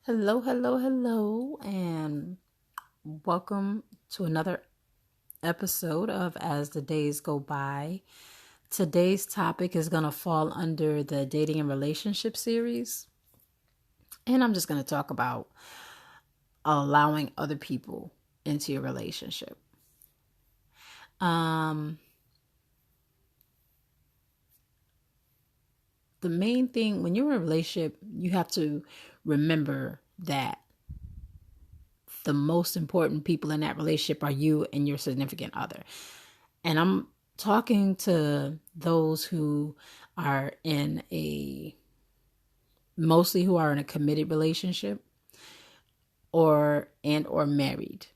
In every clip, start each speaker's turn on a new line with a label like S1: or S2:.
S1: Hello, hello, hello, and welcome to another episode of As the Days Go By. Today's topic is going to fall under the dating and relationship series, and I'm just going to talk about allowing other people into your relationship. The main thing when you're in a relationship, you have to remember that the most important people in that relationship are you and your significant other. And I'm talking to those who are in a mostly who are in a committed relationship or married.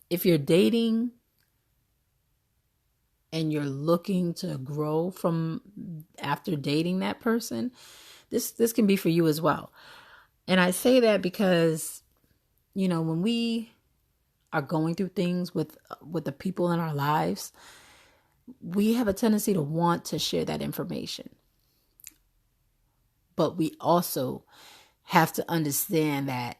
S1: If you're dating and you're looking to grow from after dating that person, this can be for you as well. And I say that because when we are going through things with the people in our lives, we have a tendency to want to share that information. But we also have to understand that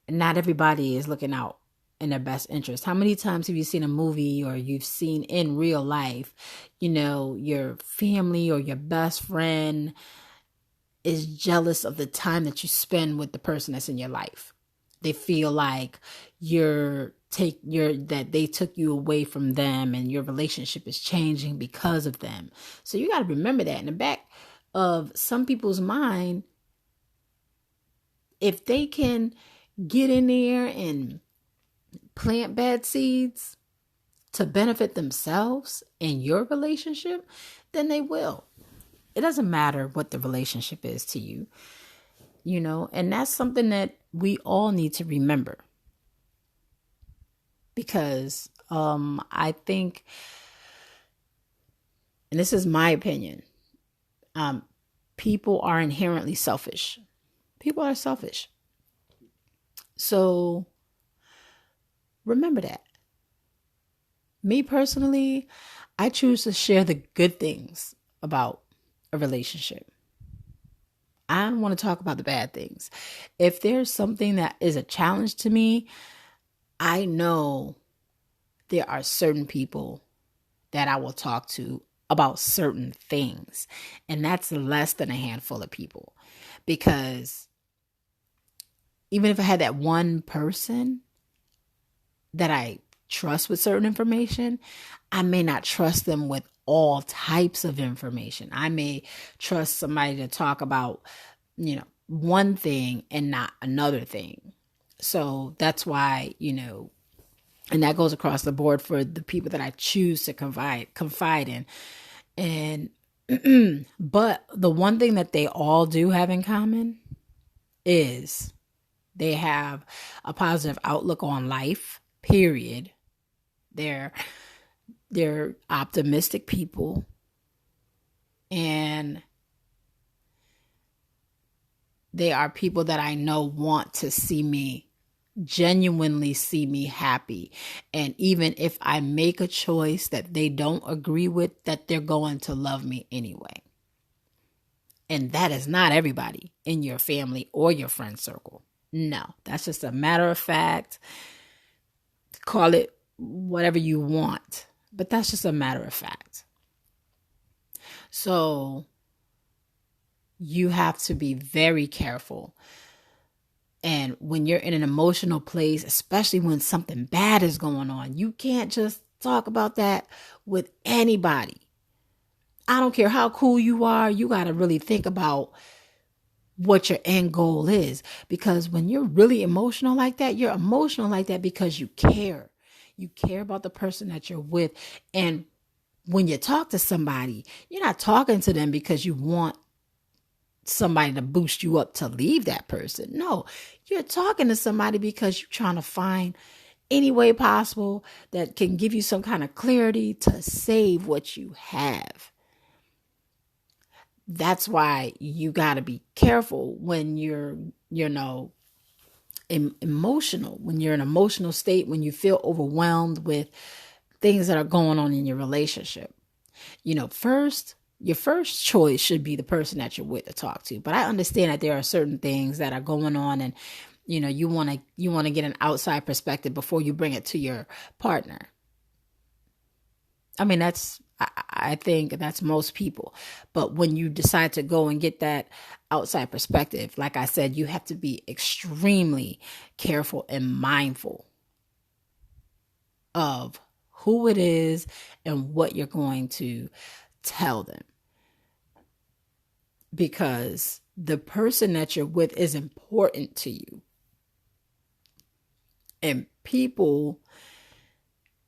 S1: not everybody is looking out in their best interest. How many times have you seen a movie or you've seen in real life, your family or your best friend is jealous of the time that you spend with the person that's in your life? They feel like that they took you away from them and your relationship is changing because of them. So you got to remember that in the back of some people's mind, if they can get in there and plant bad seeds to benefit themselves and your relationship, then they will. It doesn't matter what the relationship is to you, and that's something that we all need to remember. Because I think, and this is my opinion, people are inherently selfish. People are selfish. So remember that. Me personally, I choose to share the good things about a relationship. I don't want to talk about the bad things. If there's something that is a challenge to me, I know there are certain people that I will talk to about certain things. And that's less than a handful of people. Because even if I had that one person that I trust with certain information, I may not trust them with all types of information. I may trust somebody to talk about, one thing and not another thing. So that's why, and that goes across the board for the people that I choose to confide in. And but the one thing that they all do have in common is they have a positive outlook on life, period. They're optimistic people, and they are people that I know want to genuinely see me happy. And even if I make a choice that they don't agree with, that they're going to love me anyway. And that is not everybody in your family or your friend circle. No, that's just a matter of fact. Call it whatever you want, but that's just a matter of fact. So you have to be very careful. And when you're in an emotional place, especially when something bad is going on, you can't just talk about that with anybody. I don't care how cool you are. You got to really think about what your end goal is. Because when you're really emotional like that, you're emotional like that because you care. You care about the person that you're with. And when you talk to somebody, you're not talking to them because you want somebody to boost you up to leave that person. No, you're talking to somebody because you're trying to find any way possible that can give you some kind of clarity to save what you have. That's why you got to be careful when you're, emotional, when you're in an emotional state, when you feel overwhelmed with things that are going on in your relationship. First, your first choice should be the person that you're with to talk to. But I understand that there are certain things that are going on, and you want to get an outside perspective before you bring it to your partner. I mean, I think that's most people. But when you decide to go and get that outside perspective, like I said, you have to be extremely careful and mindful of who it is and what you're going to tell them. Because the person that you're with is important to you. And people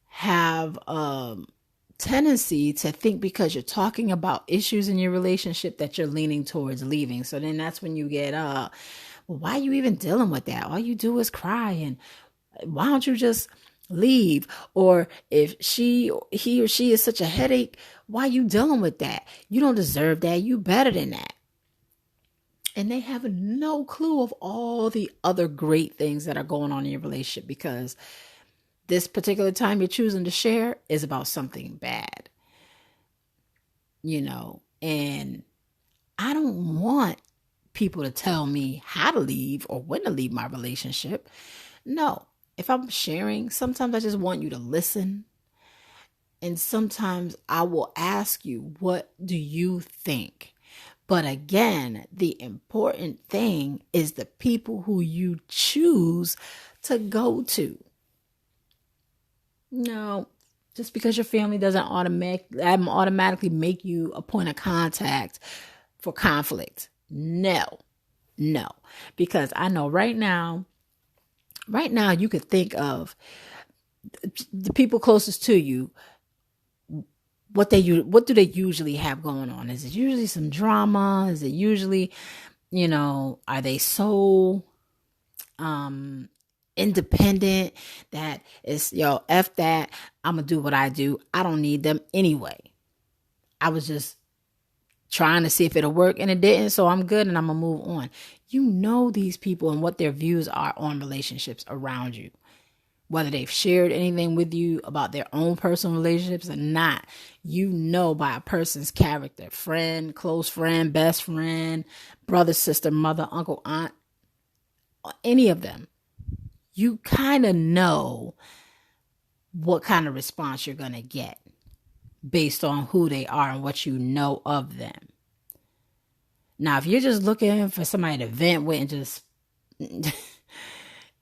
S1: have tendency to think because you're talking about issues in your relationship that you're leaning towards leaving. So then that's when you get, well, why are you even dealing with that? All you do is cry, and why don't you just leave? Or if he or she is such a headache, why are you dealing with that? You don't deserve that. You better than that. And they have no clue of all the other great things that are going on in your relationship, because this particular time you're choosing to share is about something bad, and I don't want people to tell me how to leave or when to leave my relationship. No, if I'm sharing, sometimes I just want you to listen. And sometimes I will ask you, what do you think? But again, the important thing is the people who you choose to go to. No, just because your family doesn't automatically make you a point of contact for conflict. No. Because I know right now you could think of the people closest to you. What do they usually have going on? Is it usually some drama? Is it usually, are they so independent that it's, F that, I'm going to do what I do. I don't need them anyway. I was just trying to see if it'll work, and it didn't, so I'm good and I'm going to move on. You know these people and what their views are on relationships around you. Whether they've shared anything with you about their own personal relationships or not, by a person's character, friend, close friend, best friend, brother, sister, mother, uncle, aunt, any of them. You kind of know what kind of response you're going to get based on who they are and what you know of them. Now, if you're just looking for somebody to vent with and just...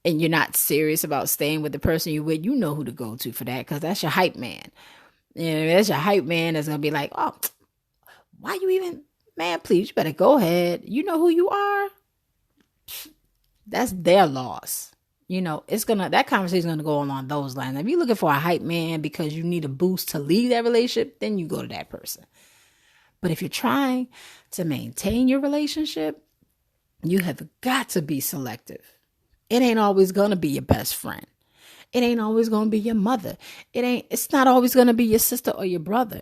S1: and you're not serious about staying with the person you're with, you know who to go to for that, because that's your hype man. That's your hype man that's going to be like, oh, why you even... Man, please, you better go ahead. You know who you are? That's their loss. That conversation is going to go along those lines. If you're looking for a hype man because you need a boost to leave that relationship, then you go to that person. But if you're trying to maintain your relationship, you have got to be selective. It ain't always going to be your best friend. It ain't always going to be your mother. It's not always going to be your sister or your brother.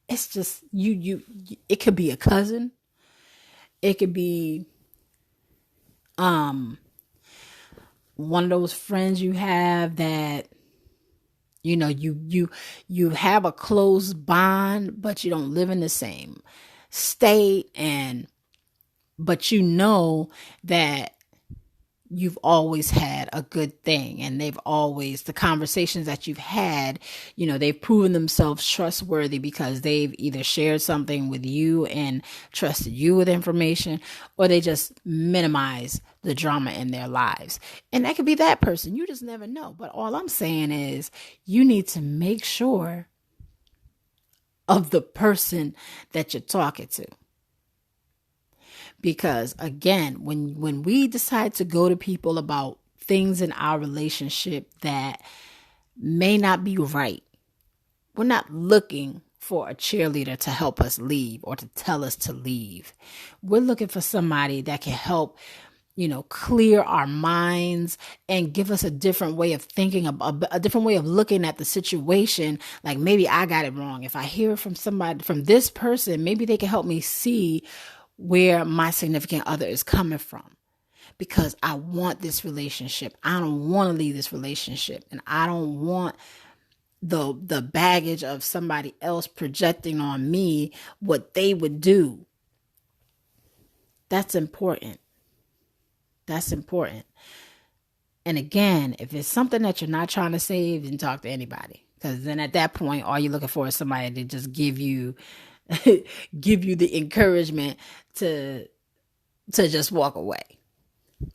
S1: It's just it could be a cousin. It could be one of those friends you have that you have a close bond, but you don't live in the same state, but that you've always had a good thing, and the conversations that you've had, they've proven themselves trustworthy because they've either shared something with you and trusted you with information, or they just minimize the drama in their lives. And that could be that person. You just never know. But all I'm saying is you need to make sure of the person that you're talking to. Because again, when we decide to go to people about things in our relationship that may not be right, we're not looking for a cheerleader to help us leave or to tell us to leave. We're looking for somebody that can help, clear our minds and give us a different way of thinking, a different way of looking at the situation. Like, maybe I got it wrong. If I hear from this person, maybe they can help me see where my significant other is coming from, because I want this relationship. I don't want to leave this relationship, and I don't want the baggage of somebody else projecting on me what they would do. That's important. That's important. And again, if it's something that you're not trying to save, then talk to anybody. Because then at that point, all you're looking for is somebody to just give you the encouragement to just walk away.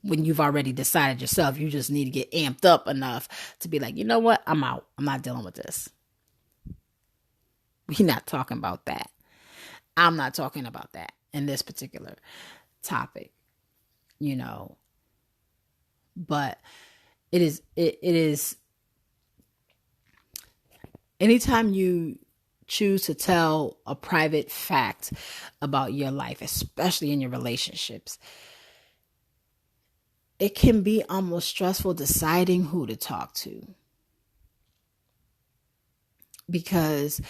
S1: When you've already decided yourself, you just need to get amped up enough to be like, you know what? I'm out. I'm not dealing with this. We're not talking about that. I'm not talking about that in this particular topic, but it is anytime you choose to tell a private fact about your life, especially in your relationships, it can be almost stressful deciding who to talk to, because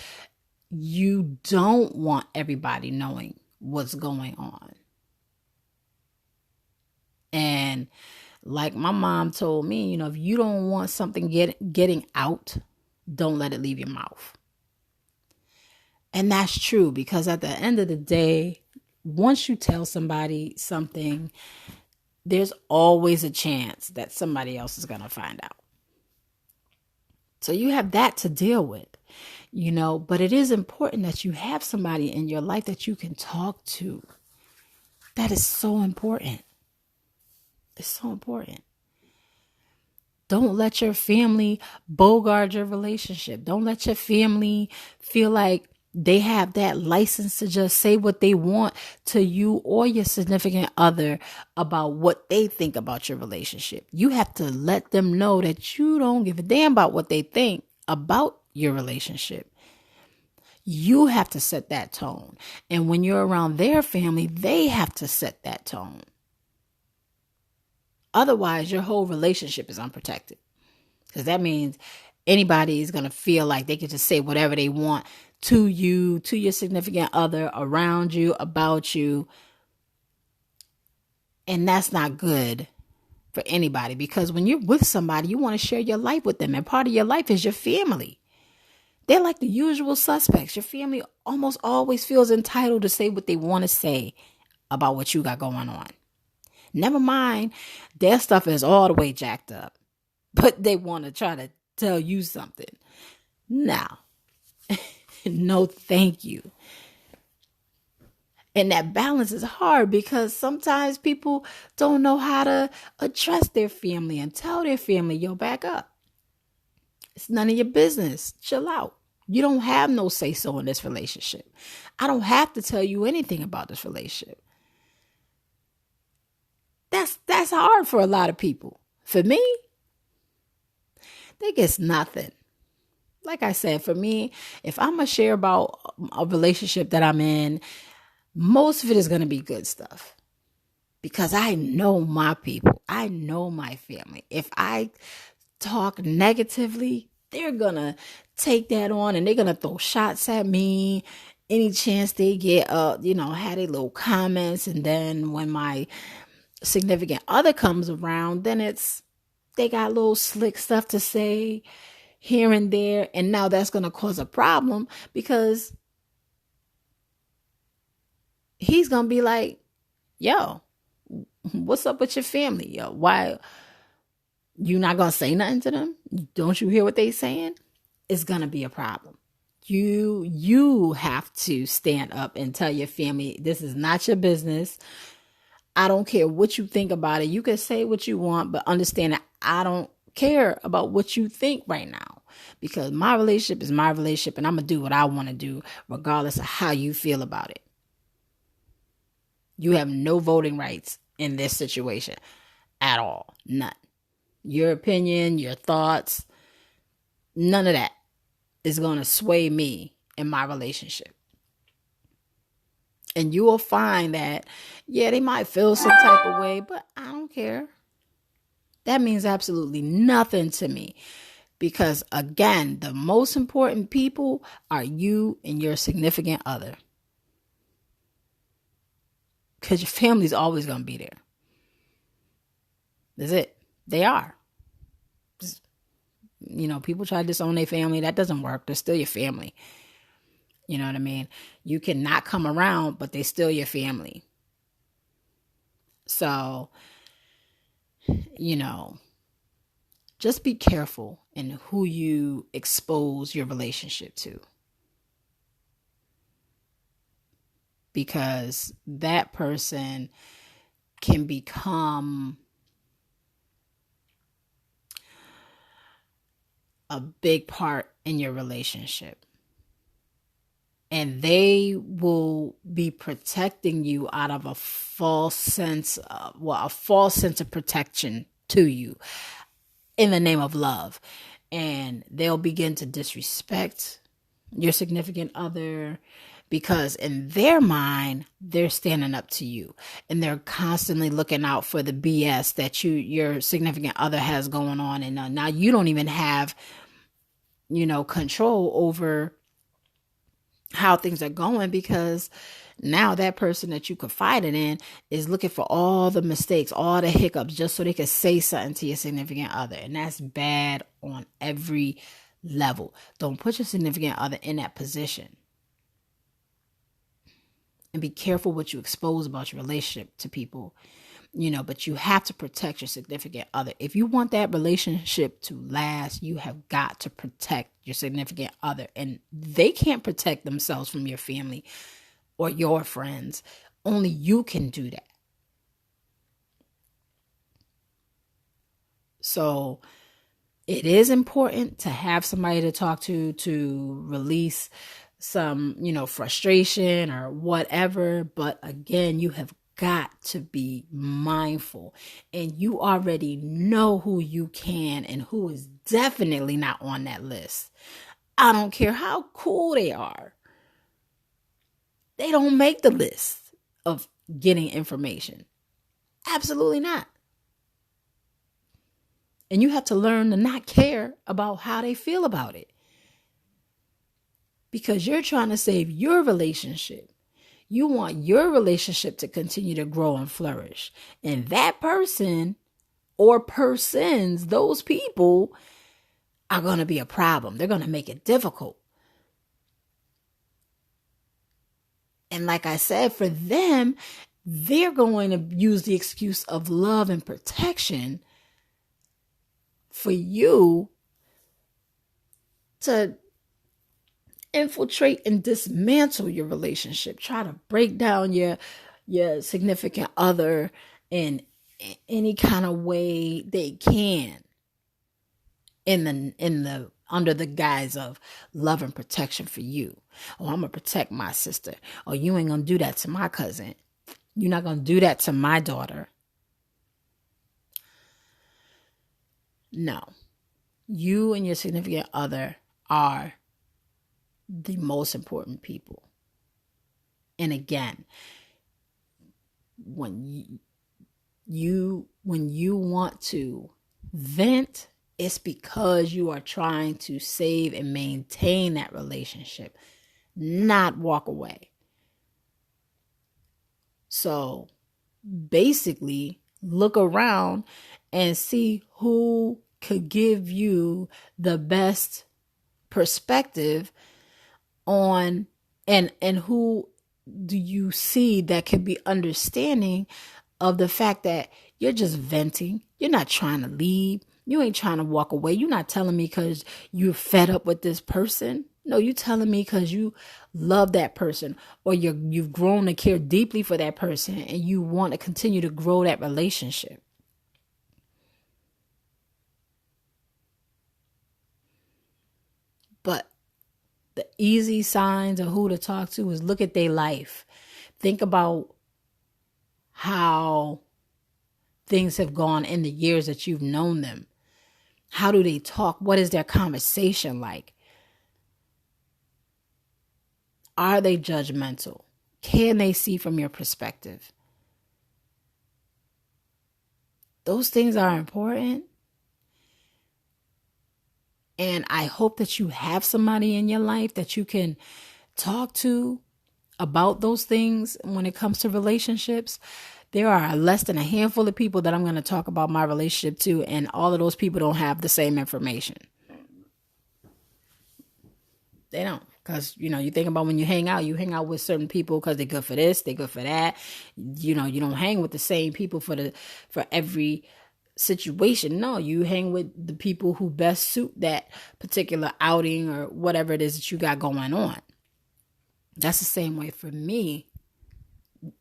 S1: you don't want everybody knowing what's going on. And like my mom told me, if you don't want something getting out, don't let it leave your mouth. And that's true, because at the end of the day, once you tell somebody something, there's always a chance that somebody else is going to find out. So you have that to deal with, but it is important that you have somebody in your life that you can talk to. That is so important. It's so important. Don't let your family bogart your relationship. Don't let your family feel like they have that license to just say what they want to you or your significant other about what they think about your relationship. You have to let them know that you don't give a damn about what they think about your relationship. You have to set that tone. And when you're around their family, they have to set that tone. Otherwise, your whole relationship is unprotected. Because that means anybody is going to feel like they can just say whatever they want to you, to your significant other, around you, about you. And that's not good for anybody, because when you're with somebody, you want to share your life with them. And part of your life is your family. They're like the usual suspects. Your family almost always feels entitled to say what they want to say about what you got going on. Never mind, their stuff is all the way jacked up, but they want to try to tell you something. Now, no, thank you. And that balance is hard, because sometimes people don't know how to address their family and tell their family, yo, back up. It's none of your business. Chill out. You don't have no say-so in this relationship. I don't have to tell you anything about this relationship. That's hard for a lot of people. For me, they get nothing. Like I said, for me, if I'm going to share about a relationship that I'm in, most of it is going to be good stuff. Because I know my people. I know my family. If I talk negatively, they're going to take that on and they're going to throw shots at me. Any chance they get, had a little comments. And then when my significant other comes around, then they got little slick stuff to say here and there. And now that's going to cause a problem, because he's going to be like, yo, what's up with your family? Yo, why you not going to say nothing to them? Don't you hear what they saying? It's going to be a problem. You have to stand up and tell your family, this is not your business. I don't care what you think about it. You can say what you want, but understand that I don't care about what you think right now, because my relationship is my relationship and I'm going to do what I want to do regardless of how you feel about it. You have no voting rights in this situation at all. None. Your opinion, your thoughts, none of that is going to sway me in my relationship. And you will find that, yeah, they might feel some type of way, but I don't care. That means absolutely nothing to me. Because again, the most important people are you and your significant other. Because your family's always going to be there. That's it. They are. People try to disown their family. That doesn't work. They're still your family. You know what I mean? You can not come around, but they're still your family. So, just be careful in who you expose your relationship to. Because that person can become a big part in your relationship. And they will be protecting you out of a false sense of protection to you in the name of love. And they'll begin to disrespect your significant other because in their mind, they're standing up to you and they're constantly looking out for the BS that your significant other has going on. And now you don't even have, control over how things are going because now that person that you confided in is looking for all the mistakes, all the hiccups, just so they can say something to your significant other. And that's bad on every level. Don't put your significant other in that position. And be careful what you expose about your relationship to people, but you have to protect your significant other. If you want that relationship to last, you have got to protect your significant other. And they can't protect themselves from your family or your friends. Only you can do that. So it is important to have somebody to talk to release some, frustration or whatever. But again, you have got to be mindful, and you already know who you can and who is definitely not on that list. I don't care how cool they are. They don't make the list of getting information. Absolutely not. And you have to learn to not care about how they feel about it. Because you're trying to save your relationship. You want your relationship to continue to grow and flourish. And that person or persons, those people are going to be a problem. They're going to make it difficult. And like I said, for them, they're going to use the excuse of love and protection for you to infiltrate and dismantle your relationship. Try to break down your significant other in any kind of way they can in the under the guise of love and protection for you. Oh, I'm gonna protect my sister. Oh, you ain't gonna do that to my cousin. You're not gonna do that to my daughter. No. You and your significant other are the most important people. And again, when you want to vent, it's because you are trying to save and maintain that relationship, not walk away. So basically, look around and see who could give you the best perspective on and who do you see that could be understanding of the fact that you're just venting. You're not trying to leave. You ain't trying to walk away. You're not telling me because you're fed up with this person. No, you're telling me because you love that person or you've grown to care deeply for that person and you want to continue to grow that relationship. But the easy signs of who to talk to is look at their life. Think about how things have gone in the years that you've known them. How do they talk? What is their conversation like? Are they judgmental? Can they see from your perspective? Those things are important. And I hope that you have somebody in your life that you can talk to about those things when it comes to relationships. There are less than a handful of people that I'm going to talk about my relationship to, and all of those people don't have the same information. They don't. Because, you think about when you hang out with certain people because they're good for this, they're good for that. You don't hang with the same people for every situation. No, you hang with the people who best suit that particular outing or whatever it is that you got going on. That's the same way for me.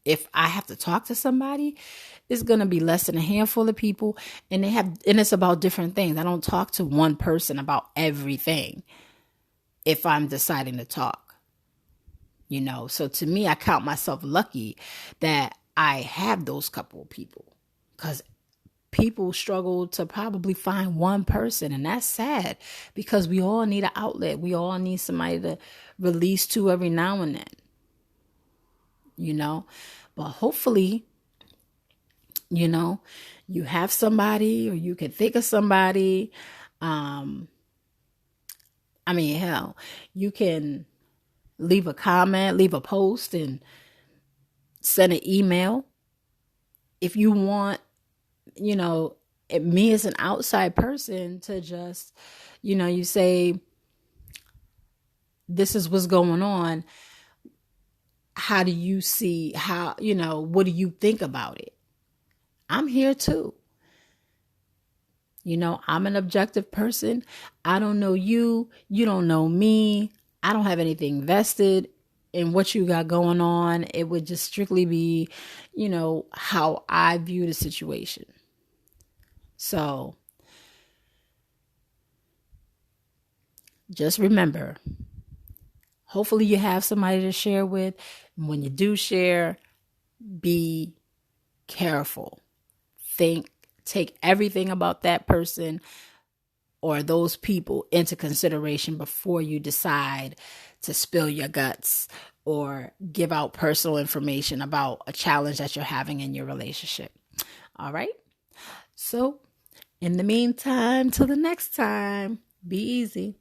S1: If I have to talk to somebody, it's going to be less than a handful of people, and it's about different things. I don't talk to one person about everything if I'm deciding to talk. So to me, I count myself lucky that I have those couple of people, because people struggle to probably find one person, and that's sad, because we all need an outlet. We all need somebody to release to every now and then. But hopefully, you have somebody, or you can think of somebody. Hell, you can leave a comment, leave a post, and send an email. If you want, me as an outside person to just, you say, this is what's going on. How do you see what do you think about it? I'm here too. I'm an objective person. I don't know you. You don't know me. I don't have anything vested in what you got going on. It would just strictly be, how I view the situation. So just remember, hopefully you have somebody to share with. When you do share, be careful. Take everything about that person or those people into consideration before you decide to spill your guts or give out personal information about a challenge that you're having in your relationship. All right? So, in the meantime, till the next time, be easy.